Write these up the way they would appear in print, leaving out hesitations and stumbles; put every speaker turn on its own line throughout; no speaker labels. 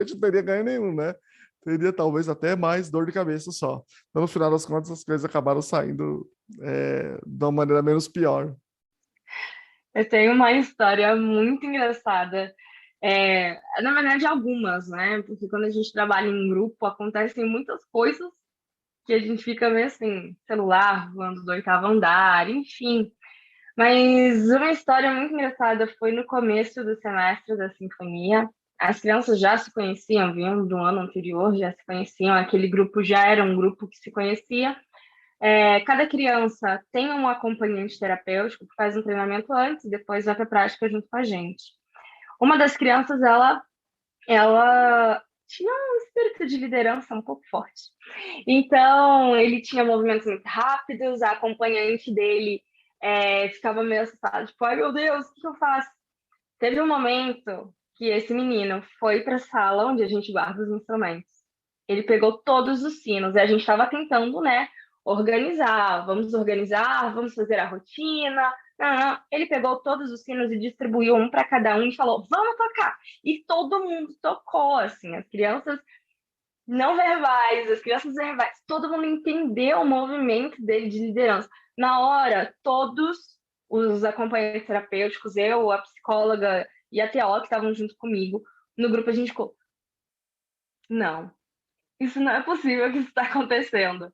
não teria ganho nenhum, né? Teria talvez até mais dor de cabeça só. Então, no final das contas, as coisas acabaram saindo de uma maneira menos pior.
Eu tenho uma história muito engraçada. Na verdade, algumas, né? Porque quando a gente trabalha em grupo, acontecem muitas coisas que a gente fica meio assim, celular voando do oitavo andar, enfim. Mas uma história muito engraçada foi no começo do semestre da sinfonia. As crianças já se conheciam, vinham do ano anterior, já se conheciam, aquele grupo já era um grupo que se conhecia. Cada criança tem um acompanhante terapêutico que faz um treinamento antes e depois vai para a prática junto com a gente. Uma das crianças, ela tinha um espírito de liderança um pouco forte. Então, ele tinha movimentos muito rápidos, a acompanhante dele ficava meio assustada, tipo, ai meu Deus, o que eu faço? Teve um momento que esse menino foi para a sala onde a gente guarda os instrumentos. Ele pegou todos os sinos e a gente estava tentando, né, organizar, vamos fazer a rotina. Não, não. Ele pegou todos os sinos e distribuiu um para cada um e falou, vamos tocar. E todo mundo tocou, assim, as crianças não verbais, as crianças verbais, todo mundo entendeu o movimento dele de liderança. Na hora, todos os acompanhantes terapêuticos, eu, a psicóloga e a TO que estavam junto comigo, no grupo a gente ficou, não, isso não é possível que isso está acontecendo.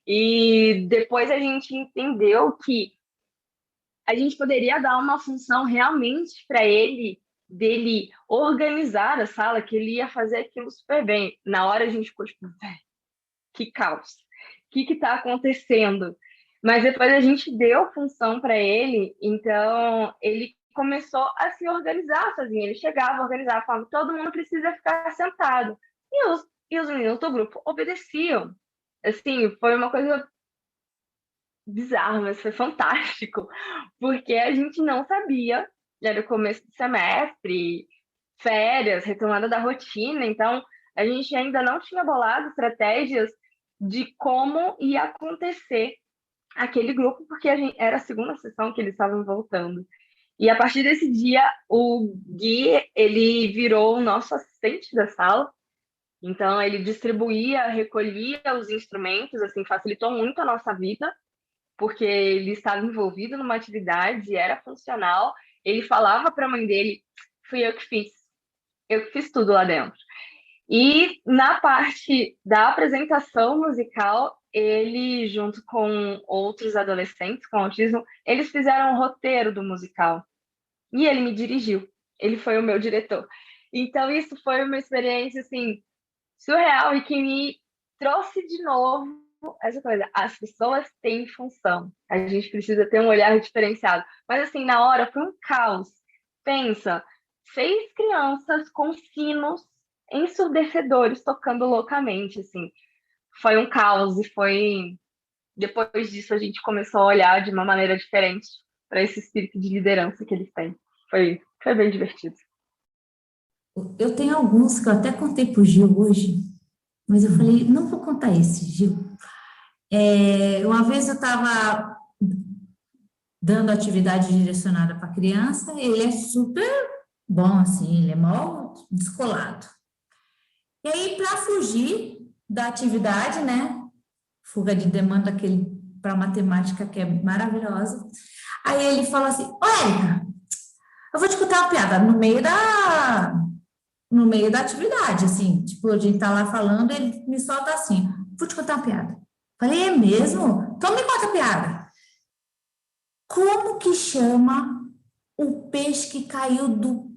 E depois a gente entendeu que a gente poderia dar uma função realmente para ele, dele organizar a sala, que ele ia fazer aquilo super bem. Na hora a gente ficou tipo, que caos, o que está acontecendo? Mas depois a gente deu função para ele, então ele começou a se organizar sozinho. Ele chegava, organizava, falava, todo mundo precisa ficar sentado. E os meninos do grupo obedeciam. Assim, foi uma coisa bizarra, mas foi fantástico, porque a gente não sabia, era o começo do semestre, férias, retomada da rotina, então a gente ainda não tinha bolado estratégias de como ia acontecer aquele grupo, porque era a segunda sessão que eles estavam voltando. E a partir desse dia, o Gui, ele virou o nosso assistente da sala, então ele distribuía, recolhia os instrumentos, assim, facilitou muito a nossa vida, porque ele estava envolvido numa atividade, era funcional, ele falava para a mãe dele, fui eu que fiz tudo lá dentro. E na parte da apresentação musical, ele, junto com outros adolescentes com autismo, eles fizeram um roteiro do musical. E ele me dirigiu. Ele foi o meu diretor. Então, isso foi uma experiência, assim, surreal e que me trouxe de novo essa coisa. As pessoas têm função. A gente precisa ter um olhar diferenciado. Mas, assim, na hora foi um caos. Pensa, 6 crianças com sinos ensurdecedores tocando loucamente, assim. Foi um caos e foi... Depois disso, a gente começou a olhar de uma maneira diferente para esse espírito de liderança que eles têm. Foi bem divertido.
Eu tenho alguns que eu até contei para o Gil hoje, mas eu falei, não vou contar esse, Gil. Uma vez eu estava dando atividade direcionada para criança, ele é super bom, assim, ele é mó descolado. E aí, para fugir da atividade, né, fuga de demanda para matemática que é maravilhosa, aí ele falou assim, ô Érica, eu vou te contar uma piada no meio da atividade, assim, tipo, a gente tá lá falando, ele me solta assim, vou te contar uma piada. Falei, é mesmo? Então me conta a piada. Como que chama o peixe que caiu do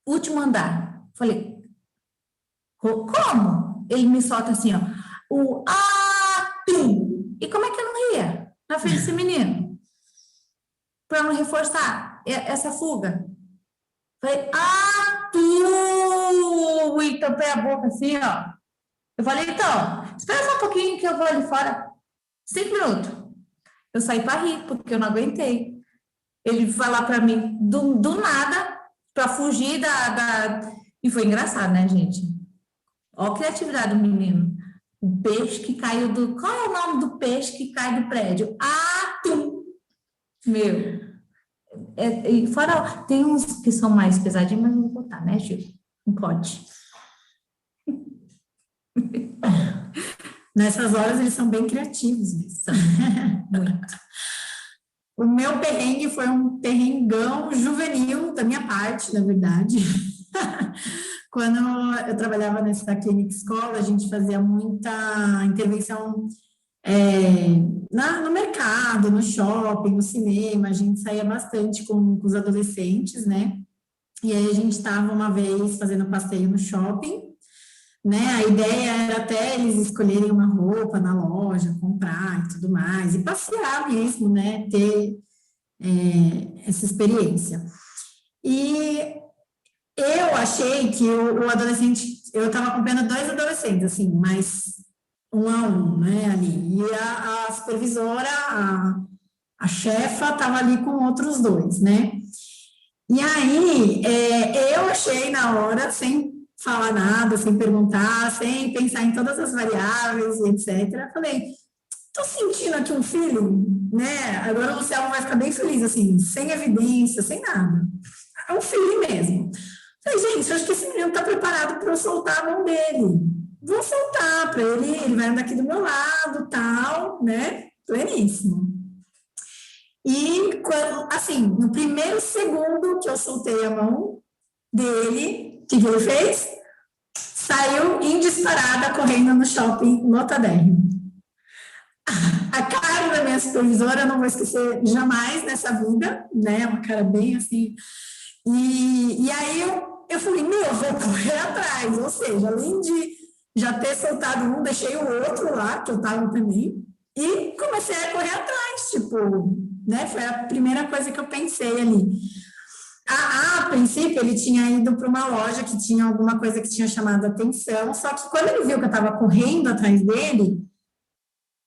último andar? Falei, como? Ele me solta assim, ó, o atum. E como é que eu não ria na frente desse menino? Para não reforçar essa fuga. Falei, atum! E tampei a boca assim, ó. Eu falei, então, espera só um pouquinho que eu vou ali fora. 5 minutos. Eu saí para rir, porque eu não aguentei. Ele falar para mim do nada, para fugir da. E foi engraçado, né, gente? Olha a criatividade do menino. O peixe que caiu do. Qual é o nome do peixe que cai do prédio? Atum! Meu. E fora, tem uns que são mais pesadinhos, mas não vou botar, né, Gil? Não pode. Nessas horas eles são bem criativos mesmo. Muito. O meu perrengue foi um perrengão juvenil da minha parte, na verdade. Quando eu trabalhava nessa clínica escola, a gente fazia muita intervenção no mercado, no shopping, no cinema, a gente saía bastante com os adolescentes, né? E aí a gente estava uma vez fazendo passeio no shopping, né? A ideia era até eles escolherem uma roupa na loja, comprar e tudo mais, e passear mesmo, né? Ter essa experiência. E eu achei que o adolescente, eu estava acompanhando 2 adolescentes, assim, mas um a um, né, ali. E a supervisora, a chefa, estava ali com outros 2, né? E aí, eu achei na hora, sem falar nada, sem perguntar, sem pensar em todas as variáveis e etc. Falei, tô sentindo aqui um feeling, né? Agora o Luciano vai ficar bem feliz, assim, sem evidência, sem nada. É um feeling mesmo. Falei, gente, acho que esse menino tá preparado para eu soltar a mão dele. Vou soltar para ele vai andar aqui do meu lado, tal, né? Pleníssimo. E, assim, no primeiro segundo que eu soltei a mão dele, o que ele fez? Saiu em disparada, correndo no shopping lotadérrimo. A cara da minha supervisora, eu não vou esquecer jamais nessa vida, né? Uma cara bem assim. E aí eu falei, vou correr atrás. Ou seja, além de já ter soltado um, deixei o outro lá, que eu tava também, e comecei a correr atrás, tipo, né? Foi a primeira coisa que eu pensei ali. A princípio, ele tinha ido para uma loja que tinha alguma coisa que tinha chamado a atenção, só que quando ele viu que eu estava correndo atrás dele,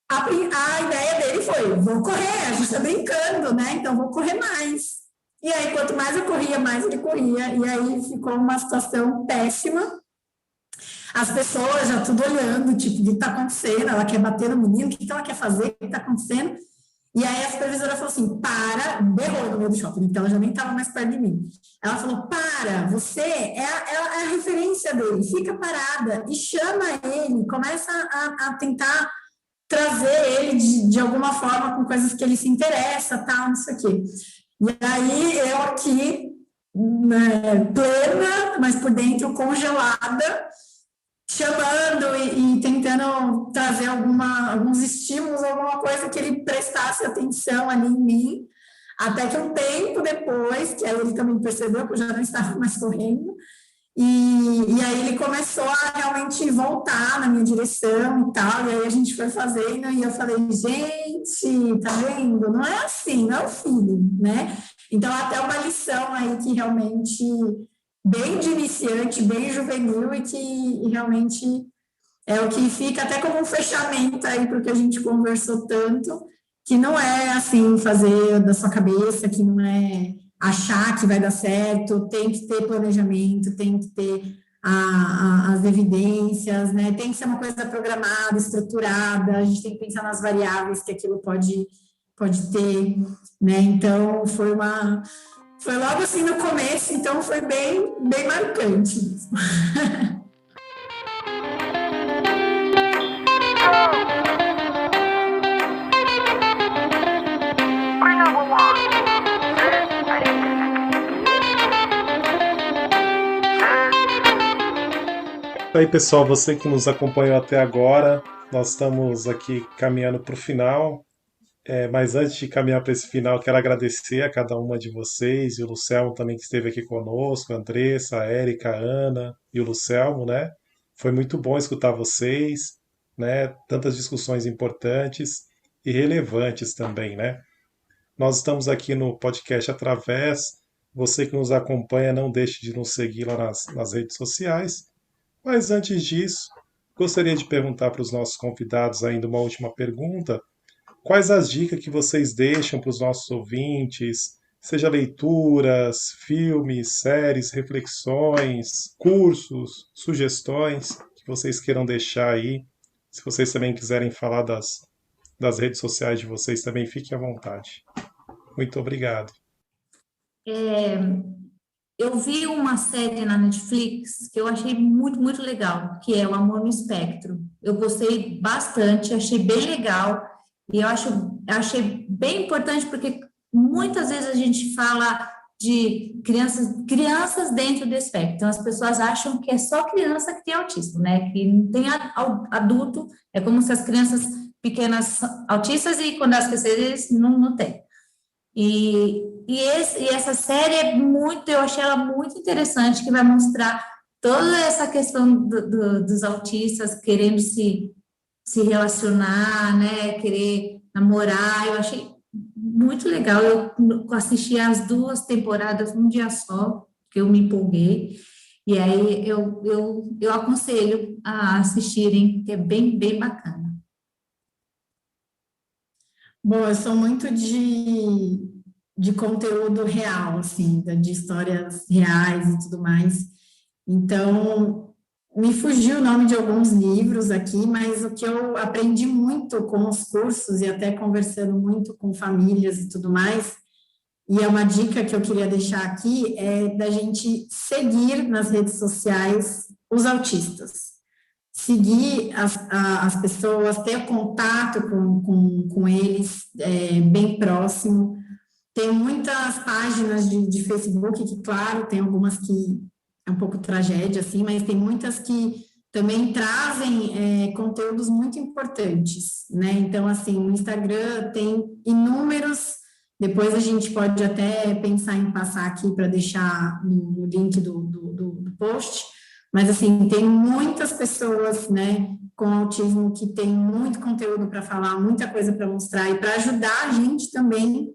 a ideia dele foi, vou correr, a gente está brincando, né? Então, vou correr mais. E aí, quanto mais eu corria, mais ele corria, e aí ficou uma situação péssima. As pessoas já tudo olhando, tipo, o que está acontecendo? Ela quer bater no menino, o que ela quer fazer? O que está acontecendo? E aí a supervisora falou assim, berrou no meio do shopping, então ela já nem estava mais perto de mim. Ela falou, você é a referência dele, fica parada e chama ele, começa a tentar trazer ele de alguma forma com coisas que ele se interessa, tal, não sei o quê. E aí eu aqui, né, plena, mas por dentro congelada, chamando e tentando trazer alguns estímulos, alguma coisa que ele prestasse atenção ali em mim, até que um tempo depois, que aí ele também percebeu que eu já não estava mais correndo, e aí ele começou a realmente voltar na minha direção e tal, e aí a gente foi fazendo, e eu falei, gente, tá vendo? Não é assim, não é o feeling, né? Então, até uma lição aí que realmente bem de iniciante, bem juvenil e que realmente é o que fica até como um fechamento aí porque a gente conversou tanto, que não é assim fazer da sua cabeça, que não é achar que vai dar certo, tem que ter planejamento, tem que ter as evidências, né? Tem que ser uma coisa programada, estruturada, a gente tem que pensar nas variáveis que aquilo pode ter, né? Então, foi logo assim no começo, então foi bem marcante mesmo.
E aí, pessoal, você que nos acompanhou até agora, nós estamos aqui caminhando para o final. Mas antes de caminhar para esse final, quero agradecer a cada uma de vocês e o Lucelmo também que esteve aqui conosco, a Andressa, a Érica, a Ana e o Lucelmo, né? Foi muito bom escutar vocês, né? Tantas discussões importantes e relevantes também, né? Nós estamos aqui no podcast Através. Você que nos acompanha, não deixe de nos seguir lá nas redes sociais. Mas antes disso, gostaria de perguntar para os nossos convidados ainda uma última pergunta. Quais as dicas que vocês deixam para os nossos ouvintes, seja leituras, filmes, séries, reflexões, cursos, sugestões que vocês queiram deixar aí? Se vocês também quiserem falar das redes sociais de vocês, também fiquem à vontade. Muito obrigado.
eu vi uma série na Netflix que eu achei muito, muito legal, que é O Amor no Espectro. Eu gostei bastante, achei bem legal, e achei bem importante, porque muitas vezes a gente fala de crianças dentro do espectro. Então, as pessoas acham que é só criança que tem autismo, né? Que não tem adulto, é como se as crianças pequenas são autistas e quando as crescerem não tem. E essa série eu achei ela muito interessante, que vai mostrar toda essa questão dos autistas querendo se relacionar, né, querer namorar. Eu achei muito legal. Eu assisti as 2 temporadas num dia só, que eu me empolguei. E aí eu aconselho a assistirem, que é bem, bem bacana.
Bom, eu sou muito de conteúdo real, assim, de histórias reais e tudo mais. Então, me fugiu o nome de alguns livros aqui, mas o que eu aprendi muito com os cursos e até conversando muito com famílias e tudo mais, e é uma dica que eu queria deixar aqui, é da gente seguir nas redes sociais os autistas. Seguir as pessoas, ter contato com eles bem próximo. Tem muitas páginas de Facebook, que, claro, tem algumas que é um pouco tragédia, assim, mas tem muitas que também trazem conteúdos muito importantes, né? Então, assim, no Instagram tem inúmeros, depois a gente pode até pensar em passar aqui para deixar no link do post, mas, assim, tem muitas pessoas, né, com autismo que tem muito conteúdo para falar, muita coisa para mostrar e para ajudar a gente também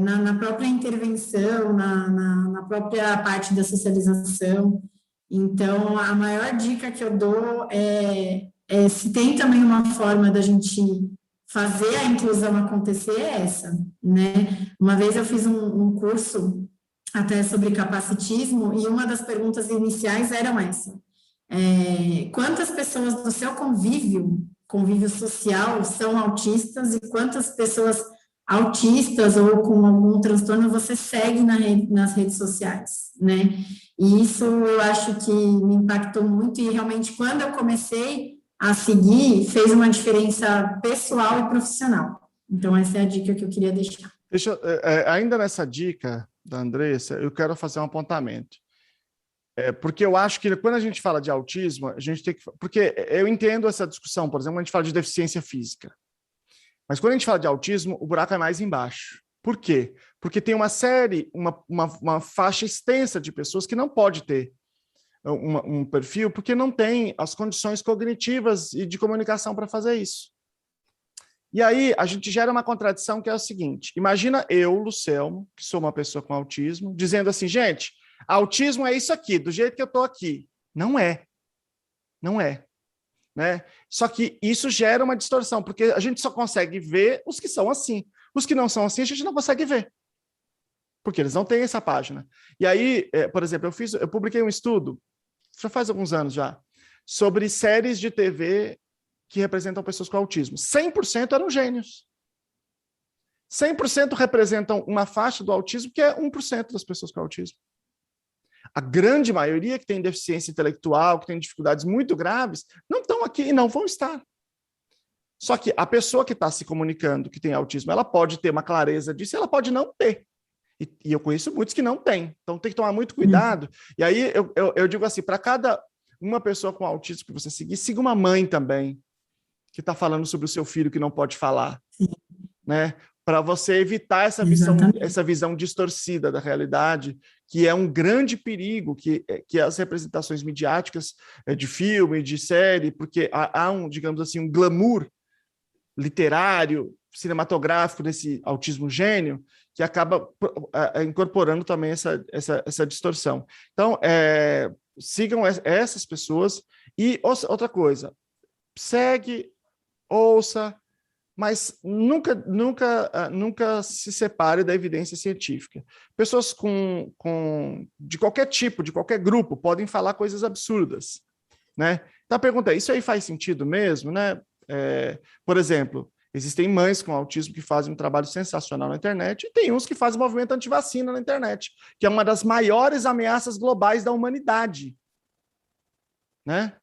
na própria intervenção, na própria parte da socialização. Então, a maior dica que eu dou se tem também uma forma da gente fazer a inclusão acontecer, é essa, né? Uma vez eu fiz um curso até sobre capacitismo, e uma das perguntas iniciais eram essa: quantas pessoas do seu convívio social, são autistas, e quantas pessoas autistas ou com algum transtorno você segue nas redes sociais, né? E isso eu acho que me impactou muito, e realmente quando eu comecei a seguir, fez uma diferença pessoal e profissional. Então, essa é a dica que eu queria deixar.
Ainda nessa dica da Andressa, eu quero fazer um apontamento. Porque eu acho que quando a gente fala de autismo, a gente tem que... Porque eu entendo essa discussão, por exemplo, quando a gente fala de deficiência física. Mas quando a gente fala de autismo, o buraco é mais embaixo. Por quê? Porque tem uma série, uma faixa extensa de pessoas que não pode ter um perfil, porque não tem as condições cognitivas e de comunicação para fazer isso. E aí a gente gera uma contradição, que é o seguinte: imagina eu, Lucelmo, que sou uma pessoa com autismo, dizendo assim, gente, autismo é isso aqui, do jeito que eu estou aqui. Não é. Não é. Né? Só que isso gera uma distorção, porque a gente só consegue ver os que são assim. Os que não são assim, a gente não consegue ver, porque eles não têm essa página. E aí, por exemplo, eu publiquei um estudo, já faz alguns anos já, sobre séries de TV que representam pessoas com autismo. 100% eram gênios. 100% representam uma faixa do autismo, que é 1% das pessoas com autismo. A grande maioria que tem deficiência intelectual, que tem dificuldades muito graves, não estão aqui e não vão estar. Só que a pessoa que está se comunicando, que tem autismo, ela pode ter uma clareza disso, ela pode não ter. E eu conheço muitos que não têm. Então tem que tomar muito cuidado. E aí eu digo assim, para cada uma pessoa com autismo que você seguir, siga uma mãe também, que está falando sobre o seu filho que não pode falar. Né? Para você evitar essa visão distorcida da realidade, que é um grande perigo, que as representações midiáticas de filme, de série, porque há digamos assim, um glamour literário, cinematográfico desse autismo gênio, que acaba incorporando também essa distorção. Então, sigam essas pessoas. E outra coisa, segue, ouça, mas nunca se separe da evidência científica. Pessoas de qualquer tipo, de qualquer grupo, podem falar coisas absurdas, né? Então a pergunta é, isso aí faz sentido mesmo, né? Por exemplo, Existem mães com autismo que fazem um trabalho sensacional na internet, e tem uns que fazem movimento antivacina na internet, que é uma das maiores ameaças globais da humanidade, né?